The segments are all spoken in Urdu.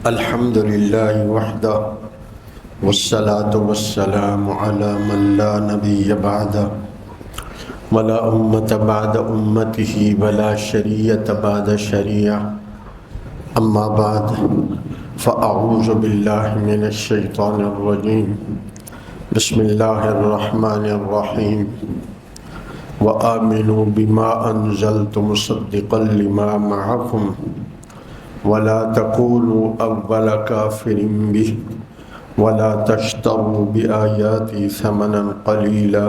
الحمد لله وحده والصلاة والسلام على من لا نبي بعده ولا أمة بعد أمته ولا شريعة بعد شريعة. أما بعد فأعوذ بالله من الشيطان الرجيم. بسم الله الرحمن الرحيم. وآمنوا بما أنزلت مصدقا لما معكم ولا تقولوا أول كافر به ولا تشتروا بآياتي ثمنا قليلا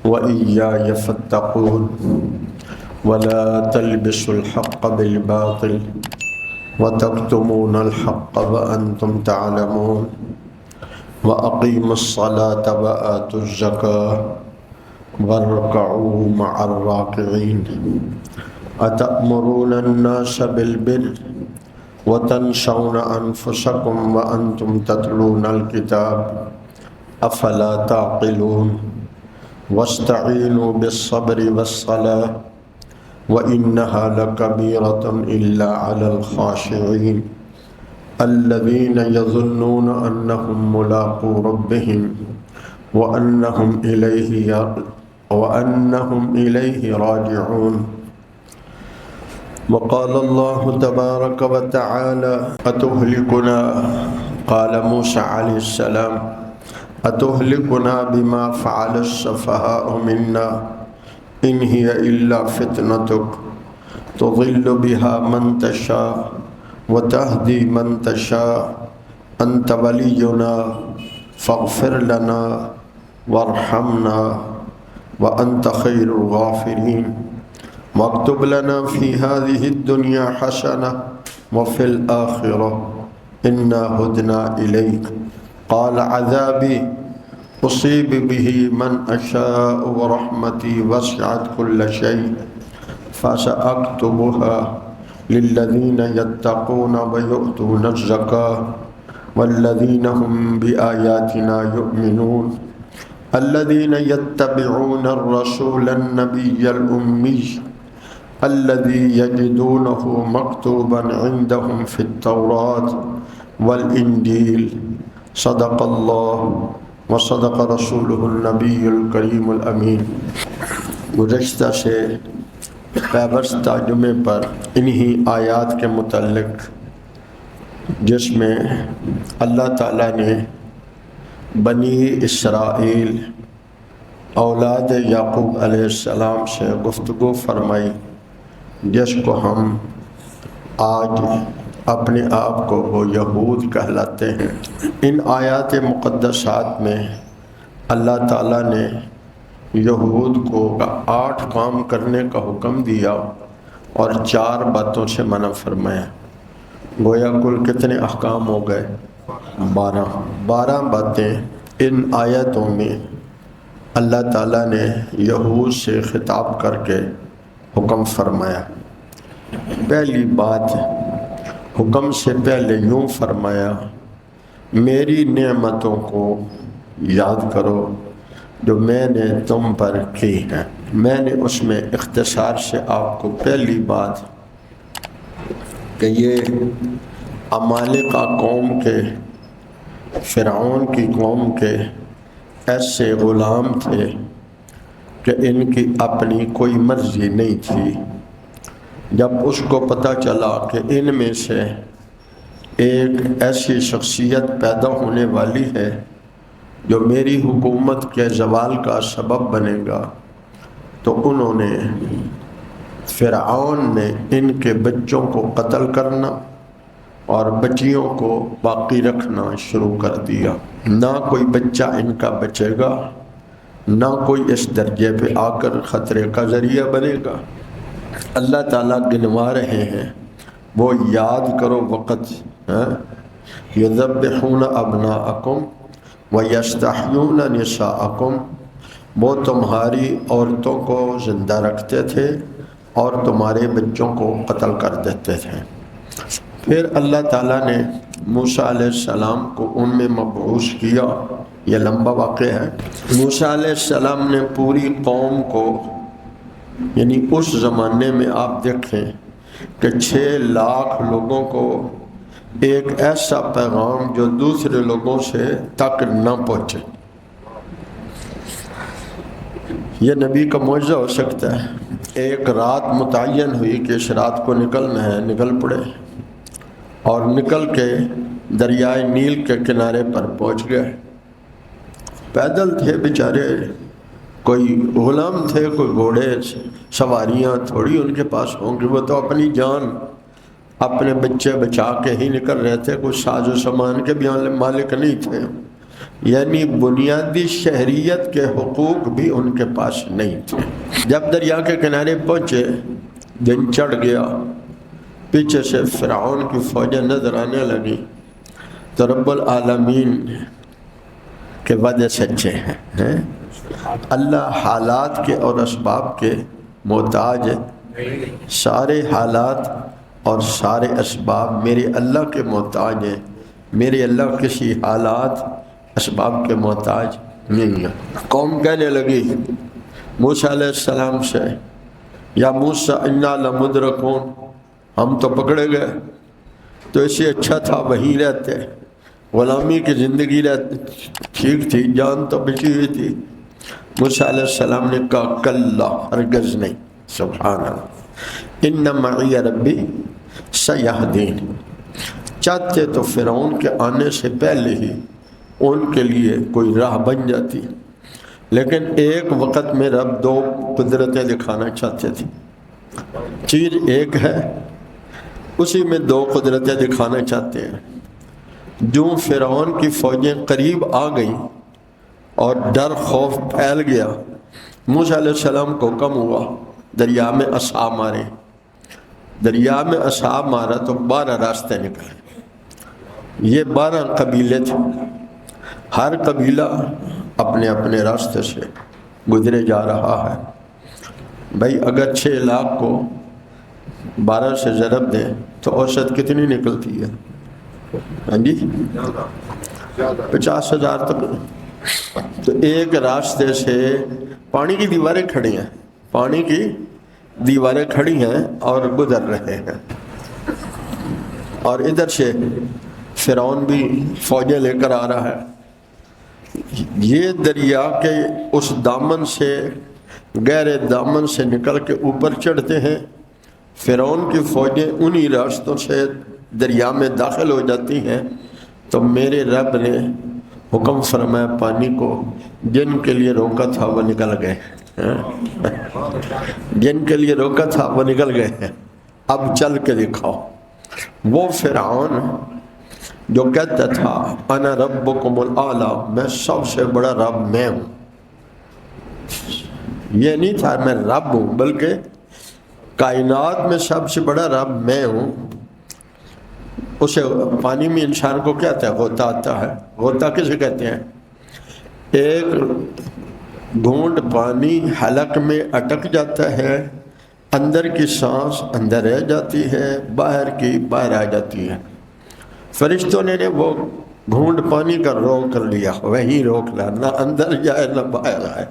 وإياي فاتقون ولا تلبسوا الحق بالباطل وتكتمون الحق وأنتم تعلمون وأقيموا الصلاة وآتوا الزكاة واركعوا مع الراكعين. أتأمرون الناس بالبر وتنسون أنفسكم وأنتم تتلون الكتاب أفلا تعقلون. واستعينوا بالصبر والصلاة وإنها لكبيرة إلا على الخاشعين الذين يظنون أنهم ملاقو ربهم وأنهم إليه راجعون. وقال الله تبارك وتعالى قال موسى عليه السلام أتهلكنا بما فعل السفهاء منا إن هي إلا فتنتك تضل بها من تشاء وتهدي من تشاء أنت ولينا فاغفر لنا وارحمنا وأنت خير الغافرين. واكتب لنا في هذه الدنيا حسنة وفي الآخرة إنا هدنا إليك. قال عذابي أصيب به من أشاء ورحمتي وسعت كل شيء فسأكتبها للذين يتقون ويؤتون الزكاة والذين هم بآياتنا يؤمنون الذين يتبعون الرسول النبي الأمي الذي يجدونه مكتوبا عندهم في التوراة والإنجيل. صدق الله وصدق رسوله النبی الکریم الامین. گزشتہ سے پیبستہ جمعے پر انہی آیات کے متعلق جس میں اللہ تعالیٰ نے بنی اسرائیل اولاد یعقوب علیہ السلام سے گفتگو فرمائی، جس کو ہم آج اپنے آپ کو وہ یہود کہلاتے ہیں. ان آیات مقدسات میں اللہ تعالیٰ نے یہود کو 8 کام کرنے کا حکم دیا اور 4 باتوں سے منع فرمایا. گویا کل کتنے احکام ہو گئے؟ 12 باتیں ان آیتوں میں اللہ تعالیٰ نے یہود سے خطاب کر کے حکم فرمایا. پہلی بات، حکم سے پہلے یوں فرمایا، میری نعمتوں کو یاد کرو جو میں نے تم پر کی ہیں. میں نے اس میں اختصار سے آپ کو پہلی بات کہ یہ عمالقہ قوم کے، فرعون کی قوم کے ایسے غلام تھے کہ ان کی اپنی کوئی مرضی نہیں تھی. جب اس کو پتہ چلا کہ ان میں سے ایک ایسی شخصیت پیدا ہونے والی ہے جو میری حکومت کے زوال کا سبب بنے گا، تو انہوں نے، فرعون نے ان کے بچوں کو قتل کرنا اور بچیوں کو باقی رکھنا شروع کر دیا. نہ کوئی بچہ ان کا بچے گا، نہ کوئی اس درجے پہ آ کر خطرے کا ذریعہ بنے گا. اللہ تعالیٰ گنوا رہے ہیں، وہ یاد کرو وقت، یذبحون ابناءکم ویستحیون نساءکم، وہ تمہاری عورتوں کو زندہ رکھتے تھے اور تمہارے بچوں کو قتل کر دیتے تھے. پھر اللہ تعالیٰ نے موسیٰ علیہ السلام کو ان میں مبعوث کیا. یہ لمبا واقعہ ہے. موسیٰ علیہ السلام نے پوری قوم کو، یعنی اس زمانے میں آپ دیکھیں کہ 6 لاکھ لوگوں کو ایک ایسا پیغام جو دوسرے لوگوں سے تک نہ پہنچے۔ یہ نبی کا معجزہ ہو سکتا ہے۔ ایک رات متعین ہوئی کہ اس رات کو نکلنا ہے، نکل پڑے اور نکل کے دریائے نیل کے کنارے پر پہنچ گئے۔ پیدل تھے بیچارے، کوئی غلام تھے، کوئی گھوڑے سواریاں تھوڑی ان کے پاس ہوں گی، وہ تو اپنی جان اپنے بچے بچا کے ہی نکل رہے تھے، کوئی ساز و سامان کے بھی مالک نہیں تھے، یعنی بنیادی شہریت کے حقوق بھی ان کے پاس نہیں تھے۔ جب دریا کے کنارے پہنچے، دن چڑھ گیا، پیچھے سے فرعون کی فوجیں نظر آنے لگی، تو رب العالمین کے وعدے سچے ہیں۔ اللہ حالات کے اور اسباب کے محتاج ہے، سارے حالات اور سارے اسباب میرے اللہ کے محتاج ہیں، میرے اللہ کسی حالات اسباب کے محتاج نہیں ہے۔ قوم کہنے لگی موسیٰ علیہ السلام سے، یا موسیٰ انا لمدرکون، ہم تو پکڑے گئے، تو اس سے اچھا تھا وہیں رہتے، غلامی کی زندگی ٹھیک تھی، جان تو بچی ہوئی تھی۔ موسیٰ علیہ السلام نے کہا کلا، ہرگز نہیں، سبحان اللہ، ان معی ربی سیہدین۔ چاہتے تو فرعون کے آنے سے پہلے ہی ان کے لیے کوئی راہ بن جاتی، لیکن ایک وقت میں رب دو قدرتیں دکھانا چاہتے تھے۔ چیز ایک ہے، اسی میں دو قدرتیں دکھانا چاہتے ہیں۔ جو فرعون کی فوجیں قریب آ گئیں اور ڈر خوف پھیل گیا، موسیٰ علیہ السلام کو حکم ہوا دریا میں عصا مارے۔ دریا میں عصا مارا تو 12 راستے نکلے۔ یہ 12 قبیلے تھے، ہر قبیلہ اپنے اپنے راستے سے گزرے جا رہا ہے۔ بھائی اگر 6 لاکھ کو 12 سے ضرب دیں تو اوسط کتنی نکلتی ہے؟ ہاں جی 50,000 تک۔ تو ایک راستے سے پانی کی دیواریں کھڑی ہیں، پانی کی دیواریں کھڑی ہیں اور گزر رہے ہیں، اور ادھر سے فرعون بھی فوجیں لے کر آ رہا ہے۔ یہ دریا کے اس دامن سے، گہرے دامن سے نکل کے اوپر چڑھتے ہیں، فرعون کی فوجیں انہی راستوں سے دریا میں داخل ہو جاتی ہیں، تو میرے رب نے حکم فرمایا پانی کو، جن کے لیے روکا تھا وہ نکل گئے، جن کے لیے روکا تھا وہ نکل گئے ہیں، اب چل کے دکھاؤ۔ وہ فرعون جو کہتا تھا انا ربکم الاعلی، میں سب سے بڑا رب میں ہوں، یہ نہیں تھا میں رب ہوں، بلکہ کائنات میں سب سے بڑا رب میں ہوں۔ اسے پانی میں انسان کو کیا آتا ہے؟ غوطہ آتا ہے۔ غوطہ کسے کہتے ہیں؟ ایک گھونٹ پانی حلق میں اٹک جاتا ہے، اندر کی سانس اندر رہ جاتی ہے، باہر کی باہر آ جاتی ہے۔ فرشتوں نے وہ گھونٹ پانی کا روک کر لیا، وہیں روک لیا، نہ اندر جائے نہ باہر آئے،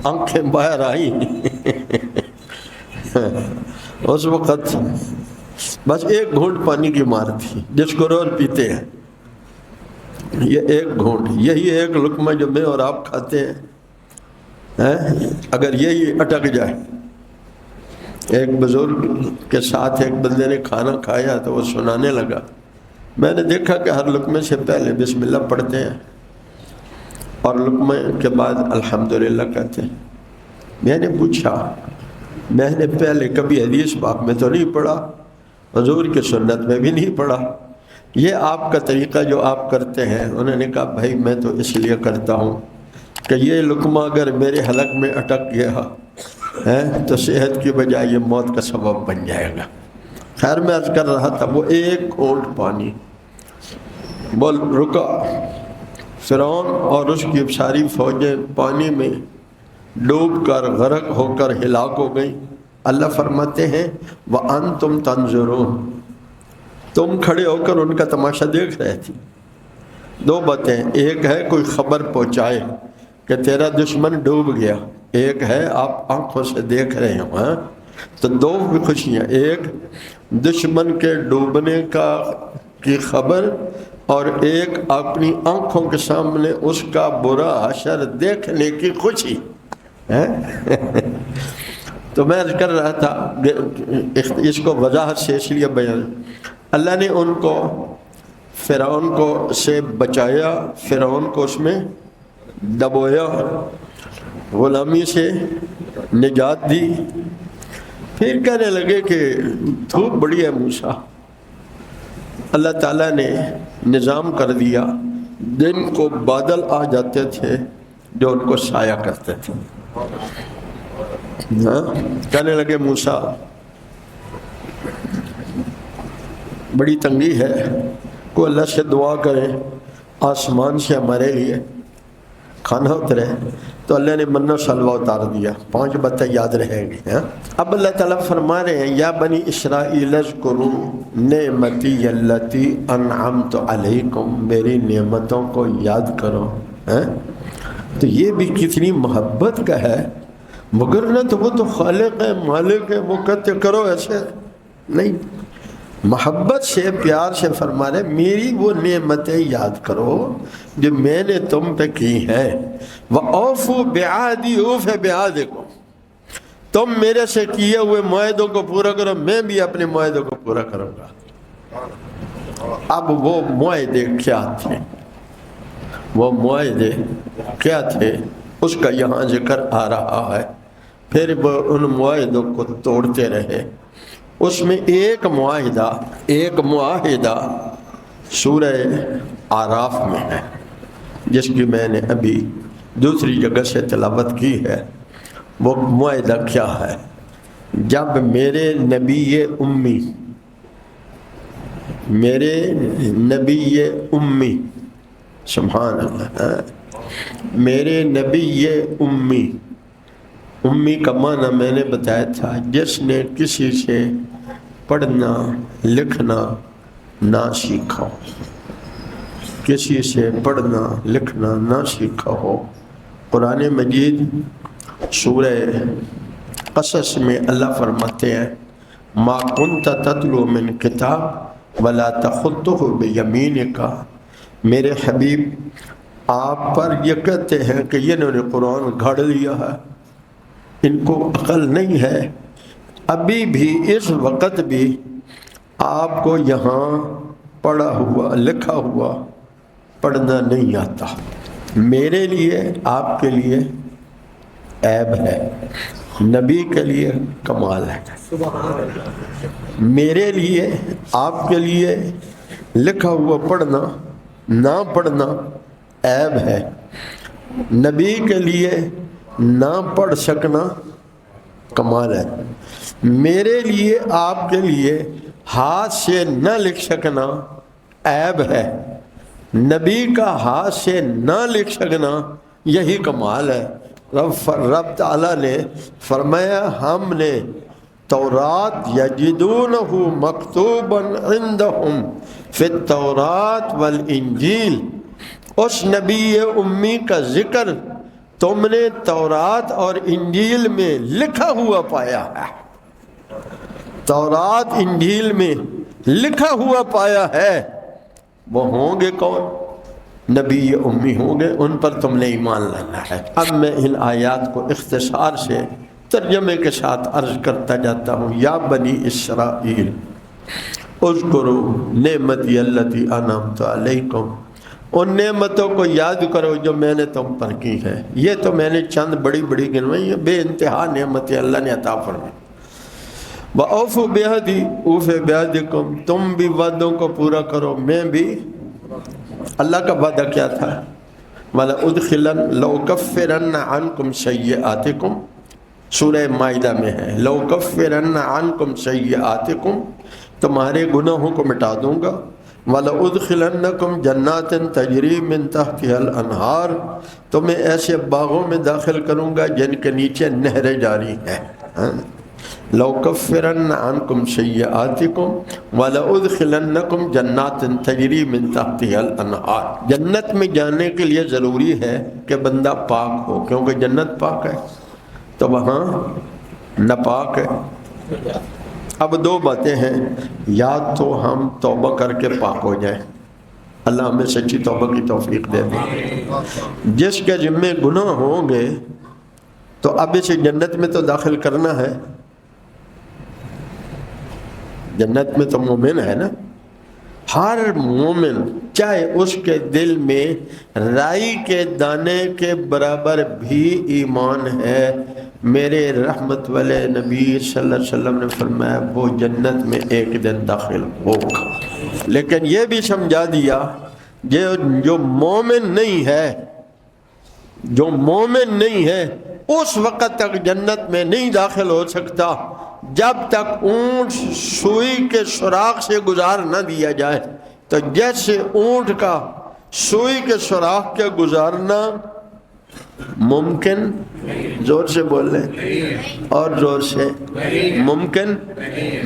آنکھیں باہر آئی اس وقت بس ایک گھونٹ پانی کی مار تھی، جس کو روز پیتے ہیں، یہ ایک گھونٹ، یہی ایک لقمہ جو میں اور آپ کھاتے ہیں، اگر یہی اٹک جائے۔ ایک بزرگ کے ساتھ ایک بندے نے کھانا کھایا تو وہ سنانے لگا، میں نے دیکھا کہ ہر لقمے سے پہلے بسم اللہ پڑھتے ہیں اور لقمے کے بعد الحمدللہ کہتے ہیں۔ میں نے پوچھا، میں نے پہلے کبھی حدیث پاک میں تو نہیں پڑھا، حضور کی سنت میں بھی نہیں پڑھا، یہ آپ کا طریقہ جو آپ کرتے ہیں؟ انہوں نے کہا بھائی میں تو اس لیے کرتا ہوں کہ یہ لقمہ اگر میرے حلق میں اٹک گیا ہے تو صحت کی بجائے یہ موت کا سبب بن جائے گا۔ خیر میں عرض کر رہا تھا، وہ ایک گھونٹ پانی بول رکا، فرعون اور اس کی ساری فوجیں پانی میں ڈوب کر غرق ہو کر ہلاک ہو گئیں۔ اللہ فرماتے ہیں وَأَنْتُمْ تَنْظُرُونَ، تم کھڑے ہو کر ان کا تماشا دیکھ رہے تھے۔ دو باتیں، ایک ہے کوئی خبر پہنچائے کہ تیرا دشمن ڈوب گیا، ایک ہے آپ آنکھوں سے دیکھ رہے ہو، تو دو بھی خوشیاں، ایک دشمن کے ڈوبنے کی خبر اور ایک اپنی آنکھوں کے سامنے اس کا برا حشر دیکھنے کی خوشی تو میں کر رہا تھا اس کو وضاحت سے اس لیے بیان، اللہ نے ان کو فرعون کو سے بچایا، فرعون کو اس میں دبویا، غلامی سے نجات دی، پھر کہنے لگے کہ دھوپ بڑی ہے موسیٰ، اللہ تعالیٰ نے نظام کر دیا، دن کو بادل آ جاتے تھے جو ان کو سایہ کرتے تھے۔ کہنے لگے موسیٰ بڑی تنگی ہے، کوئی اللہ سے دعا کرے آسمان سے ہمارے لیے کھانا اترے، تو اللہ نے منو سلوہ اتار دیا، 5 باتیں یاد رہیں گی۔ اب اللہ تعالیٰ فرما رہے ہیں یا بنی اسرائیل اذکروا نعمتی التی انعمت علیکم، میری نعمتوں کو یاد کرو۔ تو یہ بھی کتنی محبت کا ہے، مگر نہ تو وہ تو خالق ہے مالک ہے، وہ کہتے کرو ایسے نہیں، محبت سے پیار سے فرما رہے میری وہ نعمتیں یاد کرو جو میں نے تم پہ کی ہیں، وَأَوْفُوا بِعَهْدِي أُوفِ بِعَهْدِكُمْ، تم میرے سے کیے ہوئے معاہدوں کو پورا کرو، میں بھی اپنے معاہدوں کو پورا کروں گا۔ اب وہ معاہدے کیا تھے؟ وہ معاہدے کیا تھے اس کا یہاں ذکر آ رہا ہے۔ پھر وہ ان معاہدوں کو توڑتے رہے۔ اس میں ایک معاہدہ سورہ اعراف میں ہے، جس کی میں نے ابھی دوسری جگہ سے تلاوت کی ہے۔ وہ معاہدہ کیا ہے؟ جب میرے نبی امی سبحان اللہ، میرے نبی امی کا معنی میں نے بتایا تھا جس نے کسی سے پڑھنا لکھنا نہ سیکھا، کسی سے پڑھنا لکھنا نہ سیکھا ہو۔ قرآن مجید سورہ قصص میں اللہ فرماتے ہیں ما کنت تتلو من کتاب ولا تخطہ بیمینک، میرے حبیب آپ پر یہ کہتے ہیں کہ انہوں نے قرآن گھڑ لیا ہے، ان کو عقل نہیں ہے، ابھی بھی اس وقت بھی آپ کو یہاں پڑھا ہوا لکھا ہوا پڑھنا نہیں آتا۔ میرے لیے آپ کے لیے عیب ہے، نبی کے لیے کمال ہے۔ میرے لیے آپ کے لیے لکھا ہوا پڑھنا نہ پڑھنا عیب ہے، نبی کے لیے نہ پڑھ سکنا کمال ہے۔ میرے لیے آپ کے لیے ہاتھ سے نہ لکھ سکنا عیب ہے، نبی کا ہاتھ سے نہ لکھ سکنا یہی کمال ہے۔ رب تعالیٰ نے فرمایا ہم نے تورات یجدونہ مکتوبا عندہم فی التورات والانجیل، اس نبی امی کا ذکر تم نے تورات اور انجیل میں لکھا ہوا پایا ہے، تورات انجیل میں لکھا ہوا پایا ہے۔ وہ ہوں گے کون؟ نبی امی ہوں گے، ان پر تم نے ایمان لانا ہے۔ اب میں ان آیات کو اختصار سے ترجمے کے ساتھ عرض کرتا جاتا ہوں۔ یا بنی اسرائیل اذکروا نعمتی التی انعمت علیکم، ان نعمتوں کو یاد کرو جو میں نے تم پر کی ہے۔ یہ تو میں نے چند بڑی بڑی گنوائی ہیں، بے انتہا نعمتیں اللہ نے عطا فرمائی۔ وَأَوْفُوا بِعَهْدِي أُوفِ بِعَهْدِكُمْ، تم بھی وعدوں کو پورا کرو، میں بھی۔ اللہ کا وعدہ کیا تھا؟ لَأُدْخِلَنَّ عَنْكُمْ سَيِّئَاتِكُمْ، سورہ مائدہ میں ہے، لَأُكَفِّرَنَّ عَنْكُمْ سَيِّئَاتِكُمْ، تمہارے گناہوں کو مٹا دوں گا، وَلَأُدْخِلَنَّكُمْ جَنَّاتٍ تَجْرِي مِن تَحْتِهَا الْأَنْهَارُ، تمہیں ایسے باغوں میں داخل کروں گا جن کے نیچے نہریں جاری ہیں۔ لَأُكَفِّرَنَّ عَنْكُمْ سَيِّئَاتِكُمْ وَلَأُدْخِلَنَّكُمْ جَنَّاتٍ تَجْرِي مِن تَحْتِهَا الْأَنْهَارُ، جنت میں جانے کے لیے ضروری ہے کہ بندہ پاک ہو، کیونکہ جنت پاک ہے تو وہاں ناپاک ہے اب دو باتیں ہیں، یا تو ہم توبہ کر کے پاک ہو جائیں، اللہ ہمیں سچی توبہ کی توفیق دے دے۔ جس کے ذمے گناہ ہوں گے تو اب اسے جنت میں تو داخل کرنا ہے، جنت میں تو مومن ہے نا۔ ہر مومن چاہے اس کے دل میں رائی کے دانے کے برابر بھی ایمان ہے، میرے رحمت والے نبی صلی اللہ علیہ وسلم نے فرمایا وہ جنت میں ایک دن داخل ہوگا۔ لیکن یہ بھی سمجھا دیا جو مومن نہیں ہے، جو مومن نہیں ہے اس وقت تک جنت میں نہیں داخل ہو سکتا جب تک اونٹ سوئی کے سوراخ سے گزار نہ دیا جائے۔ تو جیسے اونٹ کا سوئی کے سوراخ کے گزارنا ممکن، زور سے بول لیں اور زور سے، ممکن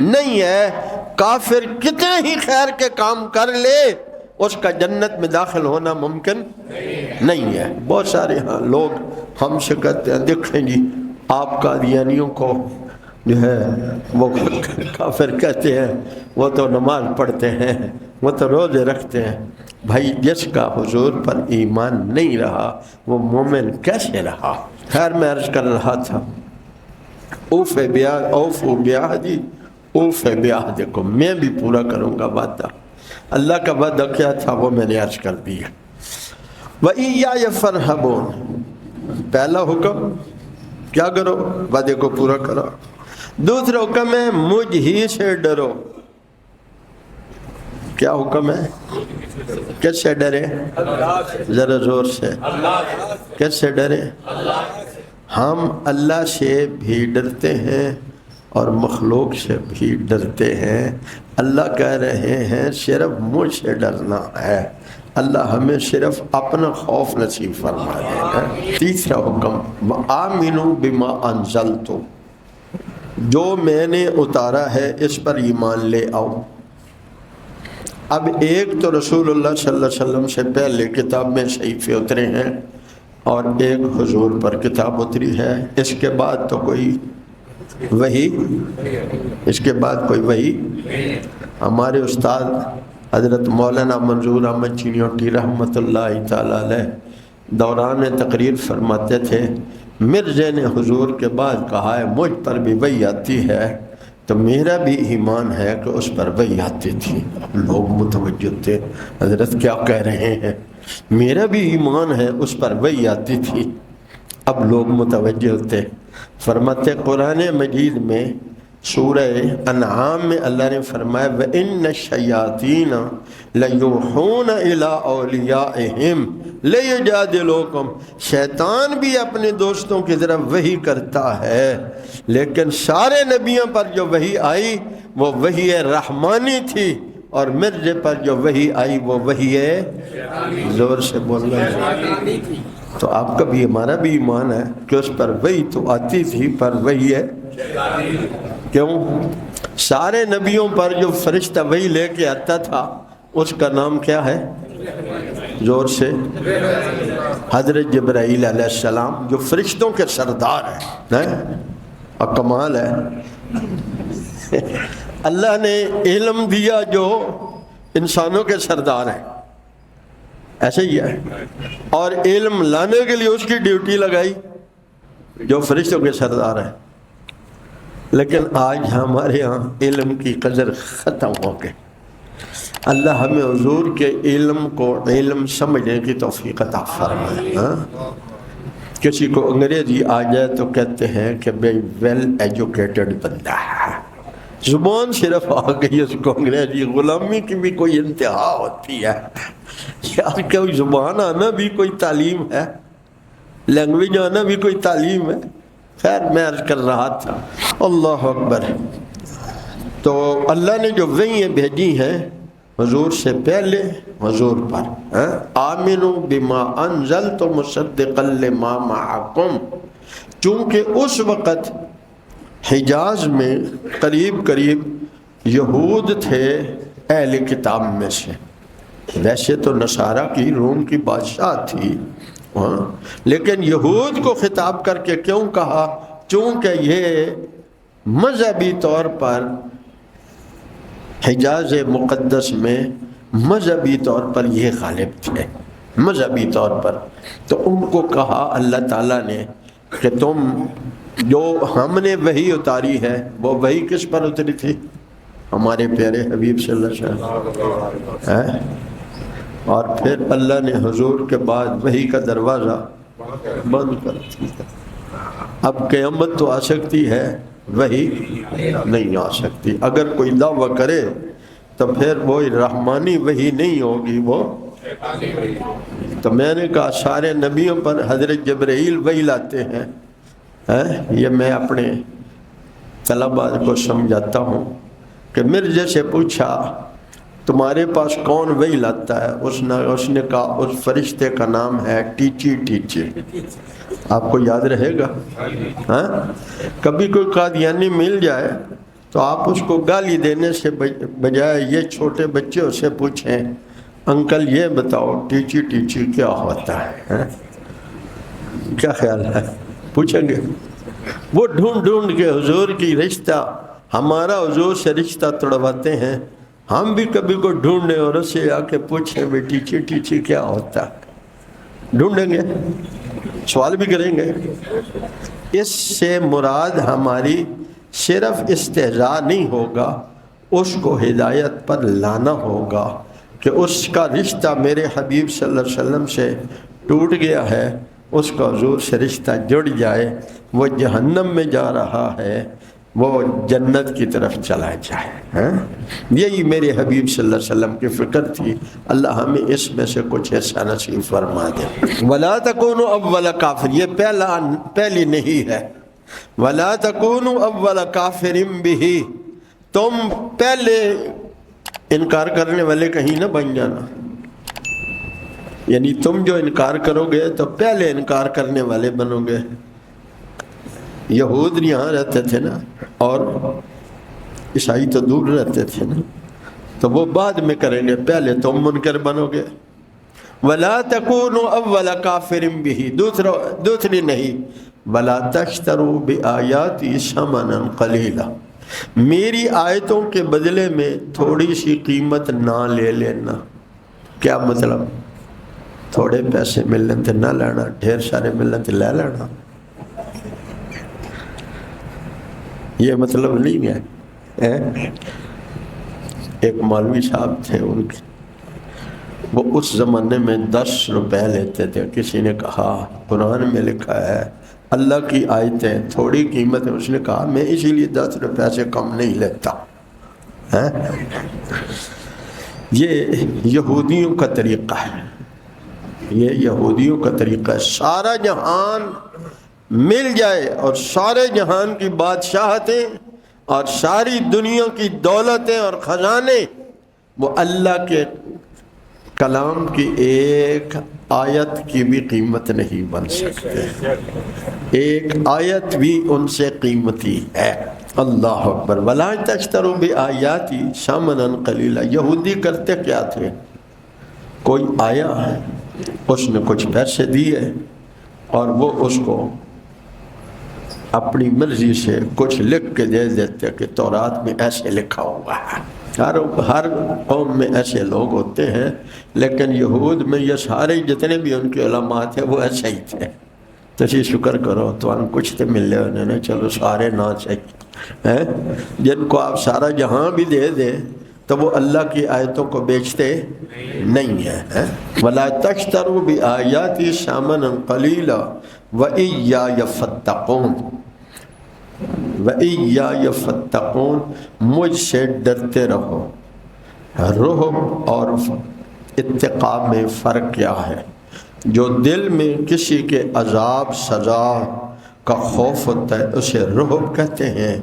نہیں ہے۔ کافر کتنے ہی خیر کے کام کر لے اس کا جنت میں داخل ہونا ممکن نہیں ہے۔ بہت سارے ہاں لوگ ہم سے کہتے ہیں دیکھیں جی آپ قادیانیوں کو جو ہے وہ کافر کہتے ہیں، وہ تو نماز پڑھتے ہیں، وہ تو روزے رکھتے ہیں۔ بھائی جس کا حضور پر ایمان نہیں رہا وہ مومن کیسے رہا؟ خیر میں عرض کر رہا تھا اوفوا بعہدی اوفوا بعہدکم، میں بھی پورا کروں گا وعدہ۔ اللہ کا وعدہ کیا تھا وہ میں نے عرض کر دیا۔ وَإِيَّایَ فَارْہَبُونِ، پہلا حکم کیا کرو؟ وعدے کو پورا کرو۔ دوسرا حکم ہے مجھ ہی سے ڈرو۔ کیا حکم ہے؟ کس سے ڈرے؟ ذرا زور سے، کس سے ڈرے؟ ہم اللہ سے بھی ڈرتے ہیں اور مخلوق سے بھی ڈرتے ہیں۔ اللہ کہہ رہے ہیں صرف مجھ سے ڈرنا ہے، اللہ ہمیں صرف اپنا خوف نصیب فرما دے گا۔ تیسرا حکم وآمنوا بما انزلت، جو میں نے اتارا ہے اس پر ایمان لے آؤ۔ اب ایک تو رسول اللہ صلی اللہ علیہ وسلم سے پہلے کتاب میں صحیفے اترے ہیں اور ایک حضور پر کتاب اتری ہے، اس کے بعد تو کوئی وحی، اس کے بعد کوئی وحی۔ ہمارے استاد حضرت مولانا منظور احمد چینیوٹی رحمۃ اللہ تعالی علیہ دوران تقریر فرماتے تھے مرزا نے حضور کے بعد کہا ہے مجھ پر بھی وحی آتی ہے، تو میرا بھی ایمان ہے کہ اس پر وحی آتی تھی۔ اب لوگ متوجہ تھے حضرت کیا کہہ رہے ہیں، میرا بھی ایمان ہے اس پر وحی آتی تھی۔ اب لوگ متوجہ ہوتے، فرماتے قرآن مجید میں سورہ انعام میں اللہ نے فرمایا وَإِنَّ الشَّيَاطِينَ لَيُوحُونَ إِلَىٰ أَوْلِيَائِهِمْ لِيُجَادِلُوكُمْ، شیطان بھی اپنے دوستوں کی طرف وحی کرتا ہے، لیکن سارے نبیوں پر جو وحی آئی وہ وحی رحمانی تھی، اور مرزا پر جو وحی آئی وہ وحی زور سے بول رہے ہیں۔ تو آپ کا بھی ہمارا بھی ایمان ہے کہ اس پر وحی تو آتی تھی پر وحی ہے کیوں؟ سارے نبیوں پر جو فرشتہ وحی لے کے آتا تھا اس کا نام کیا ہے؟ زور سے، حضرت جبرائیل علیہ السلام جو فرشتوں کے سردار ہیں، اور کمال ہے اللہ نے علم دیا جو انسانوں کے سردار ہیں، ایسے ہی ہے، اور علم لانے کے لیے اس کی ڈیوٹی لگائی جو فرشتوں کے سردار ہیں۔ لیکن آج ہمارے ہاں علم کی قدر ختم ہو گئی۔ اللہ ہمیں حضور کے علم کو علم سمجھنے کی توفیق عطا فرمائے۔ کسی کو انگریزی آ جائے تو کہتے ہیں کہ بھئی ویل ایجوکیٹڈ بندہ ہے، زبان صرف آ گئی اس کو انگریزی، غلامی کی بھی کوئی انتہا ہوتی ہے یار، کوئی زبان آنا بھی کوئی تعلیم ہے، لینگویج آنا بھی کوئی تعلیم ہے۔ خیر میں عرض کر رہا تھا اللہ اکبر، تو اللہ نے جو وحییں بھیجی ہیں حضور سے پہلے حضور پر، آمنوا بما انزلت مصدقا لما معکم، چونکہ اس وقت حجاز میں قریب قریب یہود تھے اہل کتاب میں سے، ویسے تو نصارہ کی روم کی بادشاہ تھی لیکن یہود کو خطاب کر کے کیوں کہا؟ چونکہ یہ مذہبی طور پر حجاز مقدس میں مذہبی طور پر یہ غالب تھے، مذہبی طور پر۔ تو ان کو کہا اللہ تعالیٰ نے کہ تم جو ہم نے وحی اتاری ہے وہ وحی کس پر اتری تھی؟ ہمارے پیارے حبیب صلی اللہ علیہ وسلم۔ اور پھر اللہ نے حضور کے بعد وحی کا دروازہ بند کر دیا۔ اب قیامت تو آ سکتی ہے، وحی نہیں آ سکتی۔ اگر کوئی دعویٰ کرے تو پھر وہ رحمانی وحی نہیں ہوگی، وہ تو میں نے کہا سارے نبیوں پر حضرت جبرائیل وحی لاتے ہیں۔ یہ میں اپنے طلباء کو سمجھاتا ہوں کہ مرزا سے پوچھا تمہارے پاس کون وحی لاتا ہے؟ اس نے کہا اس فرشتے کا نام ہے ٹیچی ٹیچی۔ آپ کو یاد رہے گا؟ کبھی کوئی قادیانی مل جائے تو آپ اس کو گالی دینے سے بجائے یہ چھوٹے بچوں سے پوچھیں انکل یہ بتاؤ ٹیچی ٹیچی کیا ہوتا ہے؟ کیا خیال ہے؟ پوچھیں گے؟ وہ ڈھونڈ ڈھونڈ کے حضور کی رشتہ، ہمارا حضور سے رشتہ توڑواتے ہیں، ہم بھی کبھی کو ڈھونڈیں اور اسے آ کے پوچھیں بھی ٹیچی ٹیچی کیا ہوتا ہے؟ ڈھونڈیں گے، سوال بھی کریں گے۔ اس سے مراد ہماری صرف استہزاء نہیں ہوگا، اس کو ہدایت پر لانا ہوگا کہ اس کا رشتہ میرے حبیب صلی اللہ علیہ وسلم سے ٹوٹ گیا ہے، اس کا حضور سے رشتہ جڑ جائے، وہ جہنم میں جا رہا ہے وہ جنت کی طرف چلا جائے۔ یہی میرے حبیب صلی اللہ علیہ وسلم کی فکر تھی۔ اللہ ہمیں اس میں سے کچھ ایسا نصیب فرما دے۔ وَلَا تَكُونُوا أَوَّلَ كَافِرٍ، یہ پہلی نہیں ہے۔ وَلَا تَكُونُوا أَوَّلَ كَافِرٍ بِهِ، تم پہلے انکار کرنے والے کہیں نہ بن جانا، یعنی تم جو انکار کرو گے تو پہلے انکار کرنے والے بنو گے۔ یہود یہاں رہتے تھے نا، اور عیسائی تو دور رہتے تھے نا، تو وہ بعد میں کریں گے، پہلے تم منکر بنو گے۔ وَلَا تَكُونُوا أَوَّلَ كَافِرٍ بِهِ، دوسری نہیں، وَلَا تَشْتَرُوا بِآيَاتِي ثَمَنًا قَلِيلًا، میری آیتوں کے بدلے میں تھوڑی سی قیمت نہ لے لینا۔ کیا مطلب؟ تھوڑے پیسے ملنے تھے نہ لینا، ڈھیر سارے ملنے تھے لے لینا، یہ مطلب نہیں ہے۔ ایک مولوی صاحب تھے، ان کے وہ اس زمانے میں 10 روپے لیتے تھے۔ کسی نے کہا قرآن میں لکھا ہے اللہ کی آیتیں تھوڑی قیمت ہے، اس نے کہا میں اسی لیے 10 روپے سے کم نہیں لیتا۔ یہ یہودیوں کا طریقہ ہے، یہ یہودیوں کا طریقہ ہے۔ سارا جہان مل جائے اور سارے جہان کی بادشاہتیں اور ساری دنیا کی دولتیں اور خزانے وہ اللہ کے کلام کی ایک آیت کی بھی قیمت نہیں بن سکتے۔ ایک آیت بھی ان سے قیمتی ہے۔ اللہ اکبر۔ وَلَا تَشْتَرُوا بِآيَاتِي ثَمَنًا قَلِيلًا، یہودی کرتے کیا تھے؟ کوئی آیا ہے، اس نے کچھ پیسے دیے اور وہ اس کو اپنی مرضی سے کچھ لکھ کے دے دیتے کہ تورات میں ایسے لکھا ہوا ہے۔ ہر قوم میں ایسے لوگ ہوتے ہیں، لیکن یہود میں یہ سارے جتنے بھی ان کے علماء تھے وہ ایسے ہی تھے۔ تو شکر کرو تو ہم کچھ تو ملے انہوں نے، چلو سارے نہ چاہیے۔ جن کو آپ سارا جہاں بھی دے دیں تو وہ اللہ کی آیتوں کو بیچتے نہیں ہیں۔ وَلَا تَشْتَرُوا بِآيَاتِي ثَمَنًا قَلِيلًا وَإِيَّايَ فَاتَّقُونِ، وَإِيَّايَ فَاتَّقُونِ، مجھ سے ڈرتے رہو۔ رعب اور اتقاء میں فرق کیا ہے؟ جو دل میں کسی کے عذاب سزا کا خوف ہوتا ہے اسے رعب کہتے ہیں،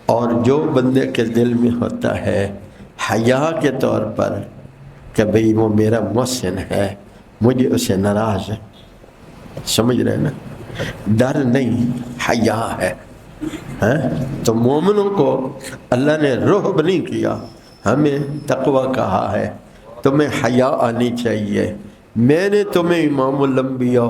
اور جو بندے کے دل میں ہوتا ہے حیا کے طور پر کہ بھئی وہ میرا محسن ہے، مجھے اسے ناراض ہے، سمجھ رہے نا؟ ڈر نہیں، حیا ہے۔ تو مومنوں کو اللہ نے رعب نہیں کیا، ہمیں تقوی کہا ہے۔ تمہیں حیا آنی چاہیے۔ میں نے تمہیں امام الانبیاء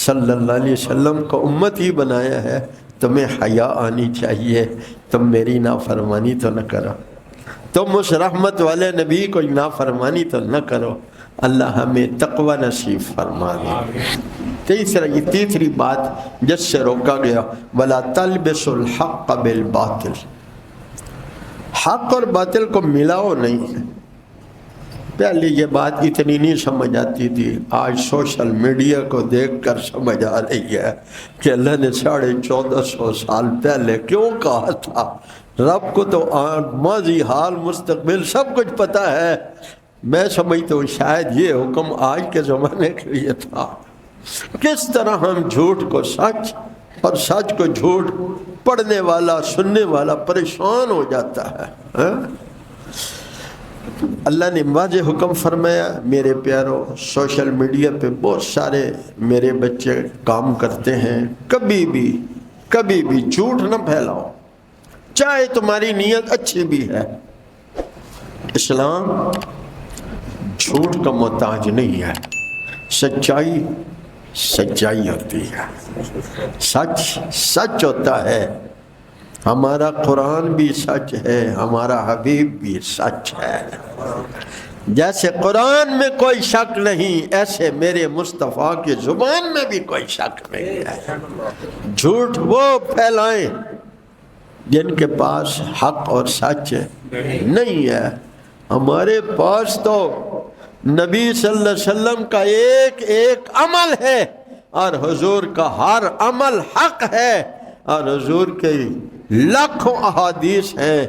صلی اللہ علیہ وسلم کو امت ہی بنایا ہے، تمہیں حیا آنی چاہیے، تم میری نافرمانی تو نہ کرو۔ تم اس رحمت والے نبی کو نافرمانی تو نہ کرو، اللہ ہمیں تقوی نصیب فرما دے۔ تیسری بات جس سے روکا گیا، وَلَا تَلْبِسُوا الْحَقَّ بِالْبَاطِلِ، حق اور باطل کو ملاؤ نہیں۔ پہلے یہ بات اتنی نہیں سمجھ آتی تھی، آج سوشل میڈیا کو دیکھ کر سمجھ آ رہی ہے کہ اللہ نے 1450 سال پہلے کیوں کہا تھا۔ رب کو تو ماضی حال مستقبل سب کچھ پتہ ہے۔ میں سمجھتا ہوں شاید یہ حکم آج کے زمانے کے لیے تھا۔ کس طرح ہم جھوٹ کو سچ اور سچ کو جھوٹ، پڑھنے والا سننے والا پریشان ہو جاتا ہے۔ اللہ نے واضح حکم فرمایا، میرے پیارو سوشل میڈیا پہ بہت سارے میرے بچے کام کرتے ہیں، کبھی بھی جھوٹ نہ پھیلاؤ، چاہے تمہاری نیت اچھی بھی ہے۔ اسلام جھوٹ کا محتاج نہیں ہے، سچائی ہوتی ہے، سچ ہوتا ہے۔ ہمارا قرآن بھی سچ ہے، ہمارا حبیب بھی سچ ہے۔ جیسے قرآن میں کوئی شک نہیں، ایسے میرے مصطفیٰ کی زبان میں بھی کوئی شک نہیں ہے۔ جھوٹ وہ پھیلائیں جن کے پاس حق اور سچ نہیں ہے۔ ہمارے پاس تو نبی صلی اللہ علیہ وسلم کا ایک عمل ہے، اور حضور کا ہر عمل حق ہے، اور حضور کے لاکھوں احادیث ہیں،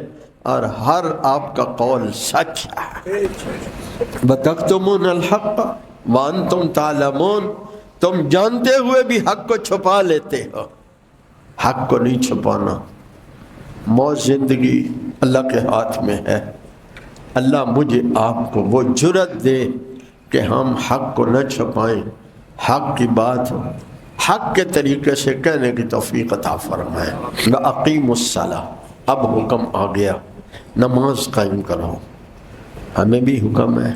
اور ہر آپ کا قول سچ ہے۔ وَتَكْتُمُونَ الْحَقَّ وَأَنْتُمْ تَعْلَمُونَ، تم جانتے ہوئے بھی حق کو چھپا لیتے ہو۔ حق کو نہیں چھپانا۔ موت زندگی اللہ کے ہاتھ میں ہے۔ اللہ مجھے آپ کو وہ جرأت دے کہ ہم حق کو نہ چھپائیں، حق کی بات حق کے طریقے سے کہنے کی توفیق عطا فرمائے۔ وَأَقِیمُوا الصَّلَاةَ، اب حکم آ گیا، نماز قائم کرو۔ ہمیں بھی حکم ہے،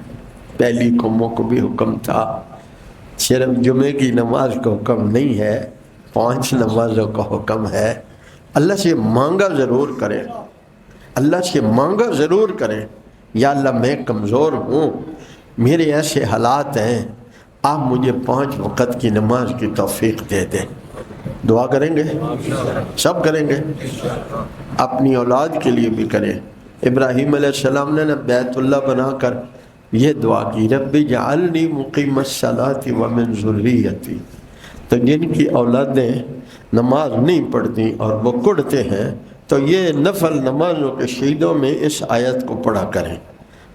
پہلی قوموں کو بھی حکم تھا، صرف جمعے کی نماز کو حکم نہیں ہے، 5 نمازوں کا حکم ہے۔ اللہ سے مانگا ضرور کریں، اللہ سے مانگا ضرور کریں، یا اللہ میں کمزور ہوں، میرے ایسے حالات ہیں، آپ مجھے 5 وقت کی نماز کی توفیق دے دیں۔ دعا کریں گے، سب کریں گے، اپنی اولاد کے لیے بھی کریں۔ ابراہیم علیہ السلام نے بیت اللہ بنا کر یہ دعا کی، رب اجعلنی مقیم الصلاۃ ومن ذریتی۔ تو جن کی اولادیں نماز نہیں پڑھتی اور وہ کڑتے ہیں، تو یہ نفل نمازوں کے شہیدوں میں اس آیت کو پڑھا کریں۔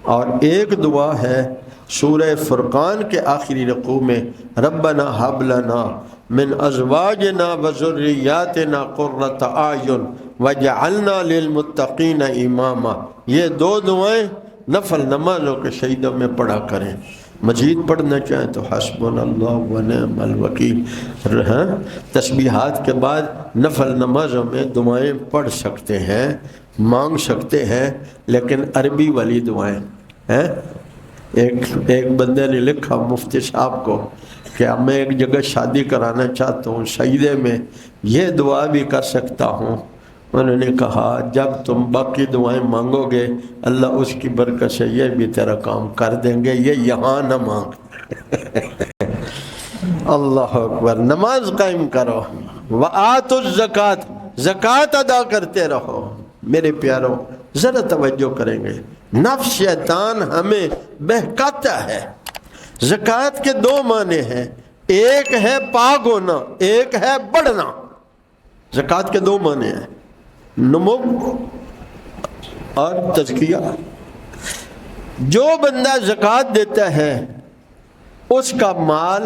اور ایک دعا ہے سورہ فرقان کے آخری رکوع میں، ربنا ھب لنا من ازواجنا وذریاتنا قرۃ اعین وجعلنا للمتقین اماما۔ یہ 2 دعائیں نفل نمازوں کے شہیدوں میں پڑھا کریں۔ مزید پڑھنا چاہیں تو حسبنا اللہ ونعم الوکیل۔ تسبیحات کے بعد نفل نمازوں میں دعائیں پڑھ سکتے ہیں، مانگ سکتے ہیں، لیکن عربی والی دعائیں ہیں۔ ایک بندے نے لکھا مفتی صاحب کو کہ میں ایک جگہ شادی کرانا چاہتا ہوں، سجدے میں یہ دعا بھی کر سکتا ہوں؟ انہوں نے کہا جب تم باقی دعائیں مانگو گے اللہ اس کی برکت سے یہ بھی تیرا کام کر دیں گے، یہ یہاں نہ مانگ۔ اللہ اکبر۔ نماز قائم کرو، وآتوا الزکاۃ، زکوٰۃ ادا کرتے رہو۔ میرے پیارو ذرا توجہ کریں گے، نفس شیطان ہمیں بہکاتا ہے۔ زکوٰۃ کے 2 معنی ہیں، ایک ہے پاک ہونا، ایک ہے بڑھنا۔ زکوٰۃ کے 2 معنی ہیں، نمو اور تزکیہ۔ جو بندہ زکوٰۃ دیتا ہے اس کا مال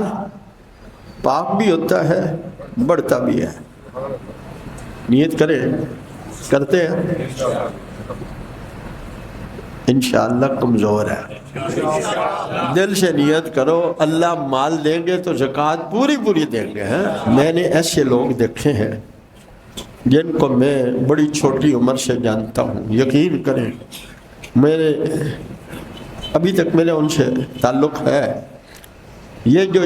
پاک بھی ہوتا ہے، بڑھتا بھی ہے۔ نیت کریں، کرتے ہیں انشاءاللہ۔ کمزور ہے، دل سے نیت کرو، اللہ مال دیں گے تو زکوٰۃ پوری دیں گے۔ میں نے ایسے لوگ دیکھے ہیں جن کو میں بڑی چھوٹی عمر سے جانتا ہوں، یقین کریں میرے ابھی تک میرے ان سے تعلق ہے۔ یہ جو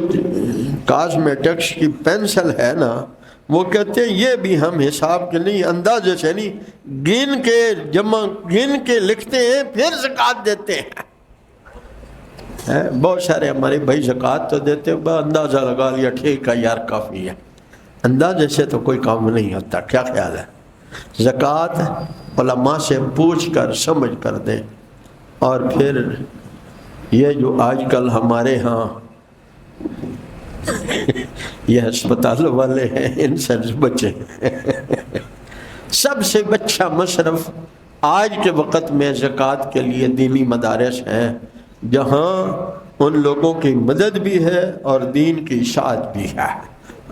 کاسمیٹکس کی پینسل ہے نا، وہ کہتے ہیں یہ بھی ہم حساب کے نہیں، اندازے سے نہیں، گن کے لکھتے ہیں پھر زکوٰۃ دیتے ہیں۔ بہت سارے ہمارے بھائی زکوٰۃ تو دیتے ہیں، اندازہ لگا لیا ٹھیک ہے یار کافی ہے، اندازے سے تو کوئی کام نہیں ہوتا۔ کیا خیال ہے؟ زکوٰۃ علماء سے پوچھ کر سمجھ کر دیں، اور پھر یہ جو آج کل ہمارے ہاں یہ ہسپتال والے ہیں ان سے بچے۔ سب سے اچھا مصرف آج کے وقت میں زکوٰۃ کے لیے دینی مدارس ہیں، جہاں ان لوگوں کی مدد بھی ہے اور دین کی اشاعت بھی ہے۔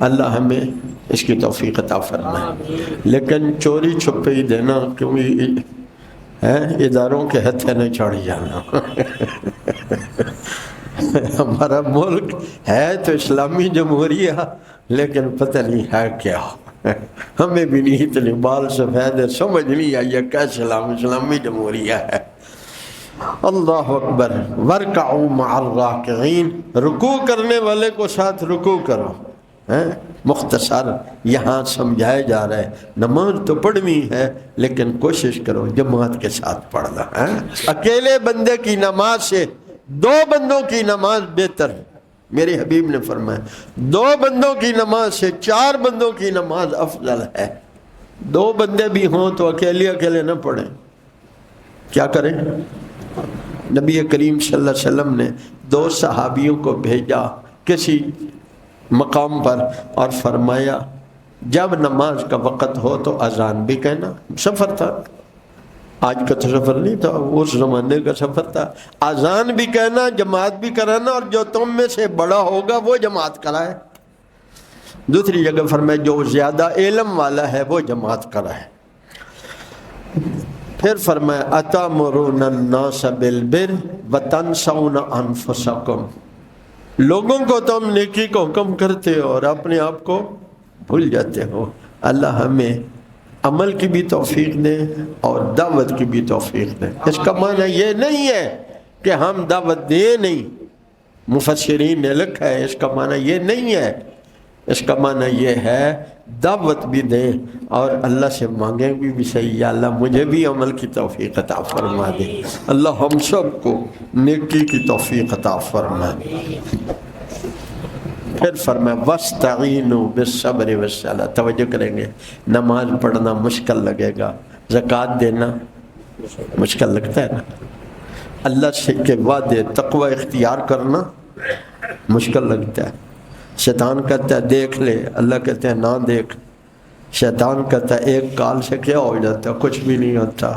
اللہ ہمیں اس کی توفیق عطا فرمائے۔ لیکن چوری چھپے ہی دینا، کیونکہ اداروں کے ہتھے نہیں چڑھ جانا۔ ہمارا ملک ہے تو اسلامی جمہوریہ، لیکن پتہ نہیں ہے کیا، ہمیں بھی نہیں اتنی بال سفید ہے، سمجھ نہیں آئی کیا اسلامی جمہوریہ ہے۔ اللہ اکبر۔ وَارْكَعُوا مَعَ الرَّاكِعِينَ، رکوع کرنے والے کو ساتھ رکوع کرو۔ مختصر یہاں سمجھایا جا رہا ہے نماز تو پڑھنی ہے، لیکن کوشش کرو جماعت کے ساتھ پڑھنا۔ اکیلے بندے کی نماز سے 2 بندوں کی نماز بہتر ہے۔ میرے حبیب نے فرمایا 2 بندوں کی نماز سے 4 بندوں کی نماز افضل ہے۔ 2 بندے بھی ہوں تو اکیلے نہ پڑھیں۔ کیا کریں؟ نبی کریم صلی اللہ علیہ وسلم نے 2 صحابیوں کو بھیجا کسی مقام پر اور فرمایا جب نماز کا وقت ہو تو اذان بھی کہنا۔ سفر تھا، آج کا تو سفر نہیں تھا، اس زمانے کا سفر تھا۔ اذان بھی کہنا، جماعت بھی کرانا، اور جو تم میں سے بڑا ہوگا وہ جماعت کرائے۔ دوسری جگہ فرمایا جو زیادہ علم والا ہے وہ جماعت کرائے۔ پھر فرمایا اتامرون الناس بالبر وتنسون انفسکم، لوگوں کو تم نیکی کو حکم کرتے ہو اور اپنے آپ کو بھول جاتے ہو۔ اللہ ہمیں عمل کی بھی توفیق دے اور دعوت کی بھی توفیق دے۔ اس کا معنی یہ نہیں ہے کہ ہم دعوت دیں نہیں، مفسرین نے لکھا ہے اس کا معنی یہ نہیں ہے، اس کا معنی یہ ہے دعوت بھی دیں اور اللہ سے مانگیں بھی صحیح، یا اللہ مجھے بھی عمل کی توفیق عطا فرما دے۔ اللہ ہم سب کو نیکی کی توفیق عطا فرما دے۔ پھر فرمایا وَاسْتَعِينُوا بِالصَّبْرِ وَالصَّلَاةِ، توجہ کریں گے، نماز پڑھنا مشکل لگے گا، زکوٰۃ دینا مشکل لگتا ہے نا، اللہ سے کے وعدے تقوی اختیار کرنا مشکل لگتا ہے۔ شیطان کہتا ہے دیکھ لے، اللہ کہتے ہیں نہ دیکھ۔ شیطان کہتا ہے ایک کال سے کیا ہو جاتا ہے، کچھ بھی نہیں ہوتا،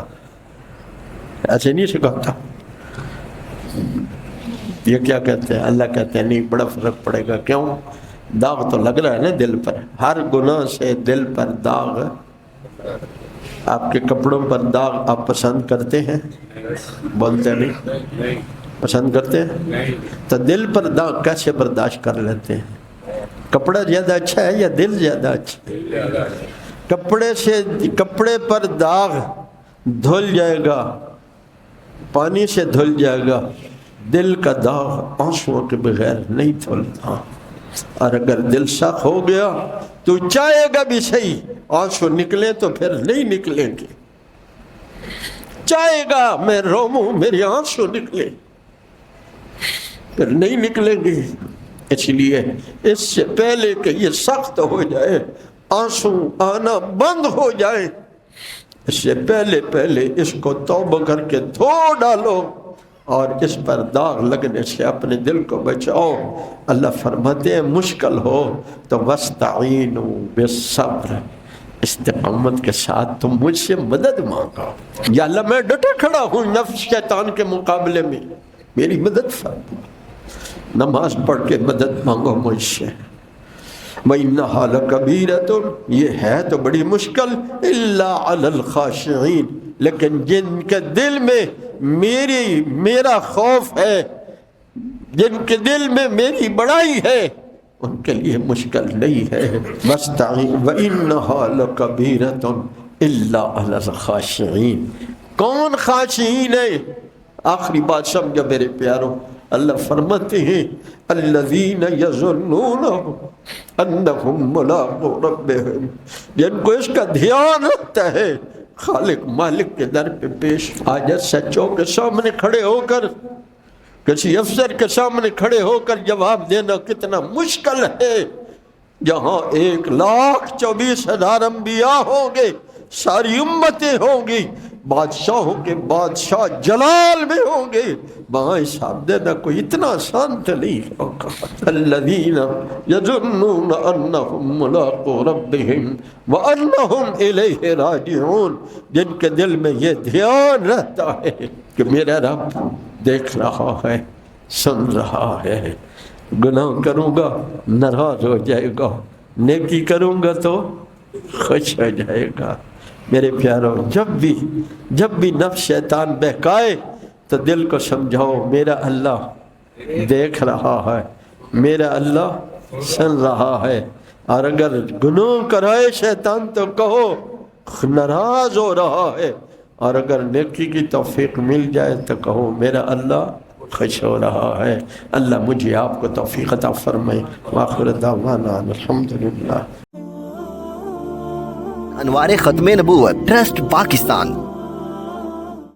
ایسے نہیں سکھاتا۔ یہ کیا کہتے ہیں؟ اللہ کہتے ہیں نہیں، بڑا فرق پڑے گا۔ کیوں؟ داغ تو لگ رہا ہے نا دل پر، ہر گناہ سے دل پر داغ۔ آپ کے کپڑوں پر داغ آپ پسند کرتے ہیں؟ بولتے نہیں، پسند کرتے ہیں؟ تو دل پر داغ کیسے برداشت کر لیتے ہیں؟ کپڑا زیادہ اچھا ہے یا دل زیادہ اچھا ہے؟ کپڑے پر داغ دھل جائے گا، پانی سے دھل جائے گا، دل کا داغ آنسوؤں کے بغیر نہیں دھلتا۔ اور اگر دل سخت ہو گیا تو چاہے گا بھی صحیح آنسو نکلے تو پھر نہیں نکلیں گے، چاہے گا میں روؤں میرے آنسو نکلے پھر نہیں نکلیں گے۔ اس لیے اس سے پہلے کہ یہ سخت ہو جائے، آنسو آنا بند ہو جائے، اس سے پہلے اس کو توبہ کر کے دھو ڈالو اور اس پر داغ لگنے سے اپنے دل کو بچاؤ۔ اللہ فرماتے ہیں مشکل ہو تو وَاسْتَعِينُوا بِالصَّبْرِ، استقامت کے ساتھ تم مجھ سے مدد مانگو۔ یا اللہ میں ڈٹا کھڑا ہوں نفس شیطان کے مقابلے میں، میری مدد فرما، نماز پڑھ کے مدد مانگو مجھ سے۔ وَإِنَّهَا لَكَبِيرَةٌ، یہ ہے تو بڑی مشکل، إِلَّا عَلَى الْخَاشِعِينَ، لیکن جن کے دل میں میرا خوف ہے، جن کے دل میں میری بڑائی ہے، ان کے لیے مشکل نہیں ہے۔ وَإِنَّهَا لَكَبِيرَةٌ إِلَّا عَلَى الْخَاشِعِينَ، کون خاشعین ہے؟ آخری بات سمجھو میرے پیاروں، اللہ فرماتے ہیں الذین یظنون انہم ملاقو ربہم، جن کو اس کا دھیان رہتا ہے خالق مالک کے در پہ پیش حاجت سچوں کے سامنے کھڑے ہو کر، کسی افسر کے سامنے کھڑے ہو کر جواب دینا کتنا مشکل ہے، جہاں 1,24,000 انبیاء ہوں گے، ساری امتیں ہوں گی، بادشاہوں کے بادشاہ جلال میں ہوں گے، وہاں حساب دینا کوئی اتنا آسان تو نہیں ہوگا۔ الذین یظنون انہم ملاقو ربہم وانہم الیہ راجعون، جن کے دل میں یہ دھیان رہتا ہے کہ میرا رب دیکھ رہا ہے، سن رہا ہے، گناہ کروں گا ناراض ہو جائے گا، نیکی کروں گا تو خوش ہو جائے گا۔ میرے پیاروں، جب بھی نفس شیطان بہکائے تو دل کو سمجھاؤ میرا اللہ دیکھ رہا ہے، میرا اللہ سن رہا ہے، اور اگر گناہ کرائے شیطان تو کہو ناراض ہو رہا ہے، اور اگر نیکی کی توفیق مل جائے تو کہو میرا اللہ خوش ہو رہا ہے۔ اللہ مجھے آپ کو توفیق عطا فرمائے۔ وآخر دعوانا الحمدللہ۔ انوار ختم نبوت ٹرسٹ پاکستان